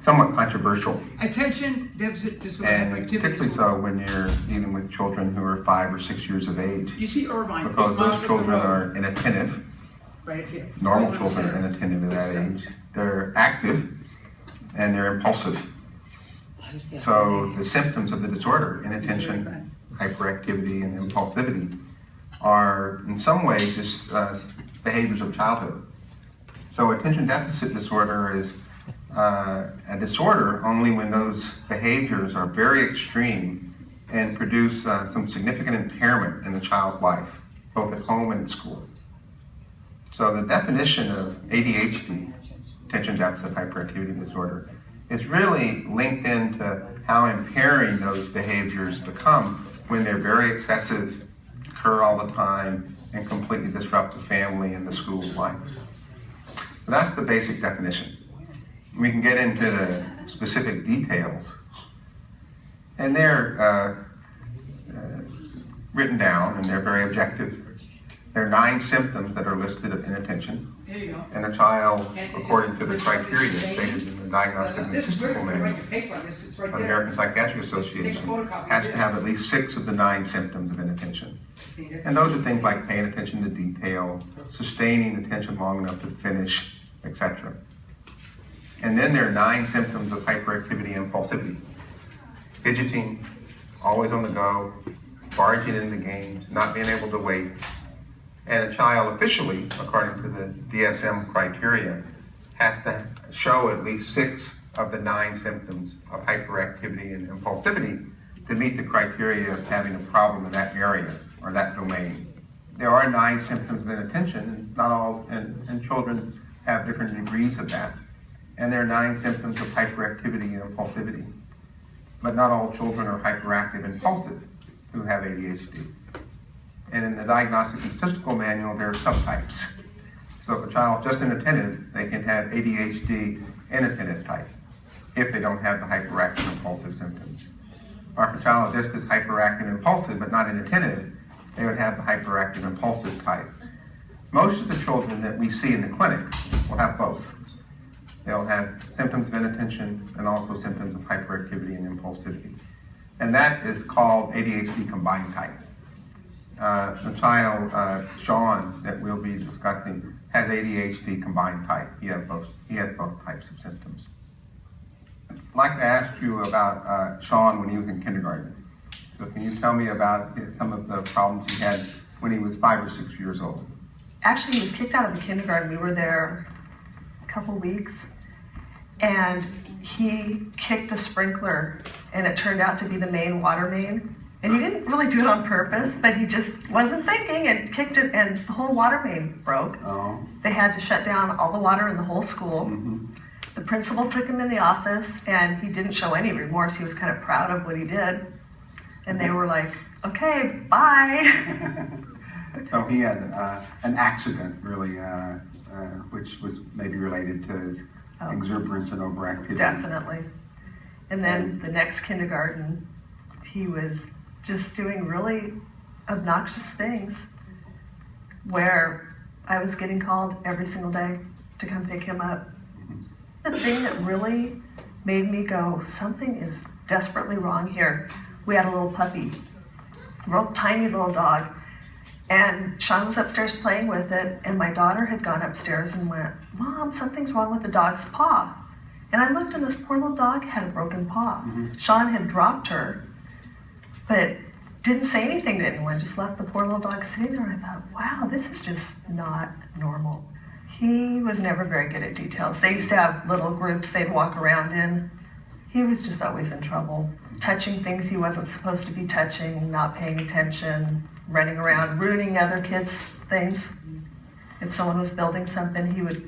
somewhat controversial. Attention deficit disorder And hyperactivity particularly disorder. so when you're dealing with children who are 5 or 6 years of age. You see Irvine, Because 8 miles those up children the road, are inattentive, right up here. normal Right on the children are center. inattentive at that Good age. They're active and they're impulsive. stuff. So the symptoms of the disorder, inattention, hyperactivity, and impulsivity, are in some ways just behaviors of childhood. So attention deficit disorder is a disorder only when those behaviors are very extreme and produce some significant impairment in the child's life, both at home and at school. So the definition of ADHD, attention deficit hyperactivity disorder, is really linked into how impairing those behaviors become when they're very excessive, occur all the time, and completely disrupt the family and the school life. So that's the basic definition. We can get into the specific details, and they're written down, and they're very objective. There are 9 symptoms that are listed of inattention, There you go. and a child, according to the criteria stated in the Diagnostic and This is good. Statistical You write Manual your paper on this. It's right of the there. American Psychiatric Association, has to have at least 6 of the 9 symptoms of inattention. And those are things like paying attention to detail, sustaining attention long enough to finish, etc. And then there are 9 symptoms of hyperactivity and impulsivity. Fidgeting, always on the go, barging into games, not being able to wait. And a child officially, according to the DSM criteria, has to show at least 6 of the 9 symptoms of hyperactivity and impulsivity to meet the criteria of having a problem in that area or that domain. There are 9 symptoms of inattention, and not all, and children have different degrees of that. And there are 9 symptoms of hyperactivity and impulsivity. But not all children are hyperactive and impulsive who have ADHD. And in the Diagnostic and Statistical Manual, there are subtypes. So if a child's just inattentive, they can have ADHD inattentive type if they don't have the hyperactive impulsive symptoms. Or if a child just is hyperactive and impulsive but not inattentive, they would have the hyperactive impulsive type. Most of the children that we see in the clinic will have both. They'll have symptoms of inattention and also symptoms of hyperactivity and impulsivity. And that is called ADHD combined type. The child, Sean, that we'll be discussing, has ADHD combined type. He has both types of symptoms. I'd like to ask you about Sean when he was in kindergarten. So can you tell me about some of the problems he had when he was 5 or 6 years old? Actually, he was kicked out of the kindergarten. We were there a couple weeks, and he kicked a sprinkler, and it turned out to be the main water main. And he didn't really do it on purpose, but he just wasn't thinking and kicked it, and the whole water main broke. Oh. They had to shut down all the water in the whole school. Mm-hmm. The principal took him in the office, and he didn't show any remorse. He was kind of proud of what he did. And they were like, okay, bye. So he had an accident, really, which was maybe related to his exuberance and overactivity. Definitely. And then the next kindergarten, he was just doing really obnoxious things where I was getting called every single day to come pick him up. The thing that really made me go, something is desperately wrong here. We had a little puppy, real tiny little dog, and Sean was upstairs playing with it, and my daughter had gone upstairs and went, Mom, something's wrong with the dog's paw. And I looked, and this poor little dog had a broken paw. Mm-hmm. Sean had dropped her, but didn't say anything to anyone, just left the poor little dog sitting there, and I thought, wow, this is just not normal. He was never very good at details. They used to have little groups they'd walk around in. He was just always in trouble, touching things he wasn't supposed to be touching, not paying attention, running around, ruining other kids' things. If someone was building something, he would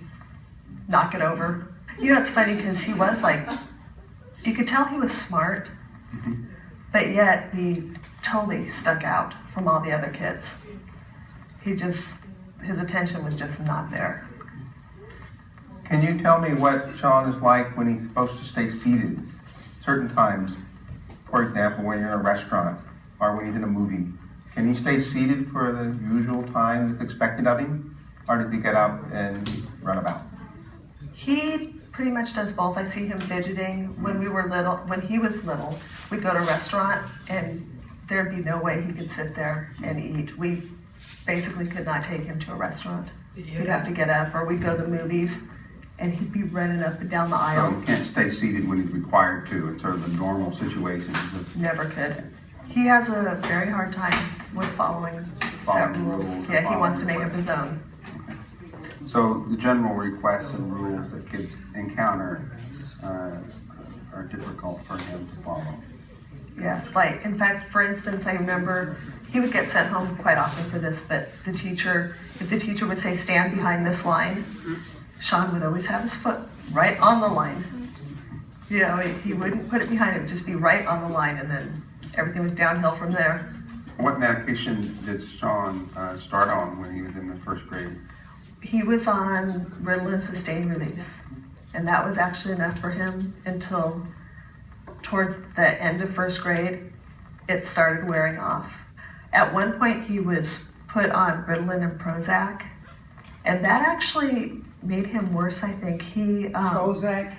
knock it over. You know, it's funny because he was like, you could tell he was smart, but yet he totally stuck out from all the other kids. His attention was just not there. Can you tell me what Sean is like when he's supposed to stay seated certain times? For example, when you're in a restaurant or when he's in a movie. Can he stay seated for the usual time that's expected of him? Or does he get up and run about? He pretty much does both. I see him fidgeting. When he was little, we'd go to a restaurant and there'd be no way he could sit there and eat. We basically could not take him to a restaurant. He'd have to get up, or we'd go to the movies and he'd be running up and down the So aisle. he can't stay seated when he's required to. It's sort of a normal situation. Never could. He has a very hard time with following set rules. Yeah, he wants to make up his own. So the general requests and rules that kids encounter are difficult for him to follow. Yes, like, in fact, for instance, I remember he would get sent home quite often for this, but if the teacher would say, stand behind this line, Sean would always have his foot right on the line. You know, he wouldn't put it behind him, just be right on the line, and then everything was downhill from there. What medication did Sean start on when he was in the first grade? He was on Ritalin sustained release, and that was actually enough for him until towards the end of first grade, it started wearing off. At one point, he was put on Ritalin and Prozac, and that actually made him worse, I think. Prozac.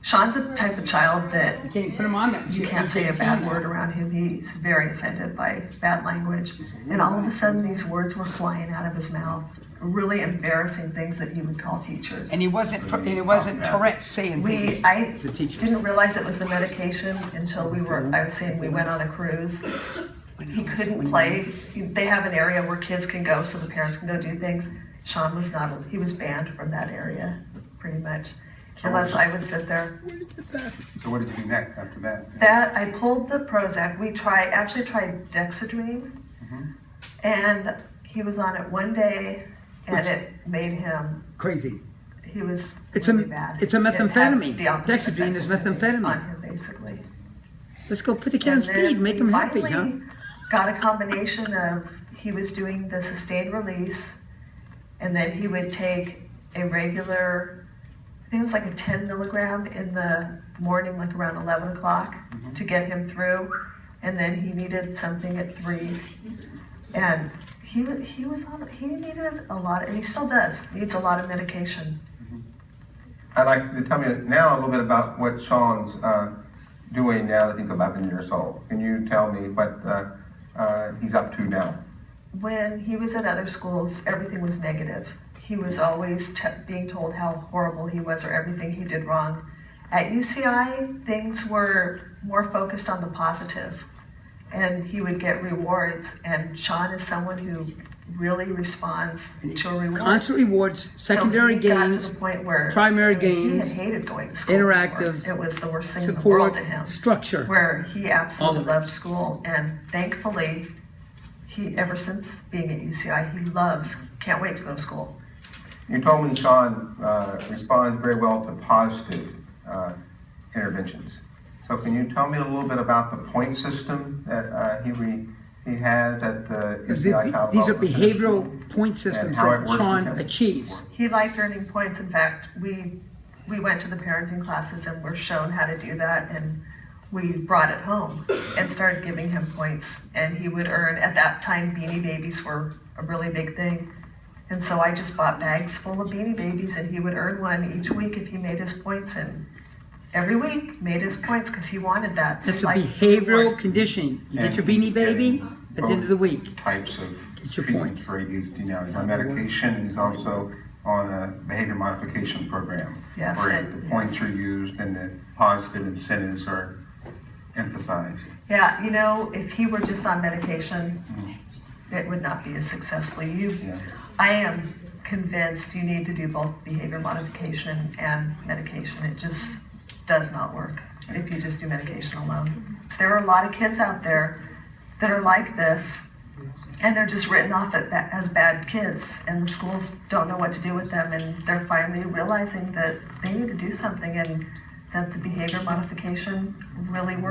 Sean's a type of child that You can't put him on that. you can't say a bad word around him. He's very offended by bad language. And all of a sudden, these words were flying out of his mouth. Really embarrassing things that he would call teachers. And it wasn't Tourette's saying things. I The teachers. didn't realize it was the medication until we went on a cruise. He couldn't play. They have an area where kids can go so the parents can go do things. Sean was not, he was banned from that area, pretty much. Unless I would sit there. So what did you do next after that? That, I pulled the Prozac. We actually tried Dexedrine. And he was on it one day and it made him, Crazy. he was It's really a- bad. it's a It had methamphetamine. the opposite Dexedrine is effect methamphetamine. on him, basically. Let's go put the kid on And then speed, make him we happy, huh? finally got a combination of, he was doing the sustained release, and then he would take a regular, I think it was like a 10 milligram in the morning, like around 11 o'clock to get him through. And then he needed something at 3. And he needed a lot, and he still needs a lot of medication. I'd like you to tell me now a little bit about what Sean's doing now that he's 11 years old. Can you tell me what he's up to now? When he was at other schools, everything was negative. He was always being told how horrible he was or everything he did wrong. At UCI, things were more focused on the positive, and he would get rewards. And Sean is someone who really responds to a reward. Constant rewards, secondary so he got gains, to the point where primary he gains, had hated going to school. interactive before. It was the worst thing in the world support, to him. structure. Where he absolutely All of it. loved school, and thankfully, ever since being at UCI, he can't wait to go to school. You told me Sean responds very well to positive interventions. So can you tell me a little bit about the point system that he has at the UCI College? These are behavioral point systems how it that works Sean with him? achieves. He liked earning points. In fact, we went to the parenting classes and were shown how to do that, and we brought it home and started giving him points. And he would earn, at that time, Beanie Babies were a really big thing. And so I just bought bags full of Beanie Babies, and he would earn one each week if he made his points. And every week made his points because he wanted that. That's a Like, behavioral conditioning. You get And your Beanie Baby getting at the end of the week. Types of Get your treatments points. for ADHD now. He's on medication, and he's also on a behavior modification program. Yes, Where and- the points yes. are used and the positive incentives are emphasized. Yeah, if he were just on medication, it would not be as successful. Yeah. I am convinced you need to do both behavior modification and medication. It just does not work if you just do medication alone. There are a lot of kids out there that are like this, and they're just written off as bad kids, and the schools don't know what to do with them, and they're finally realizing that they need to do something, and that the behavior modification really works.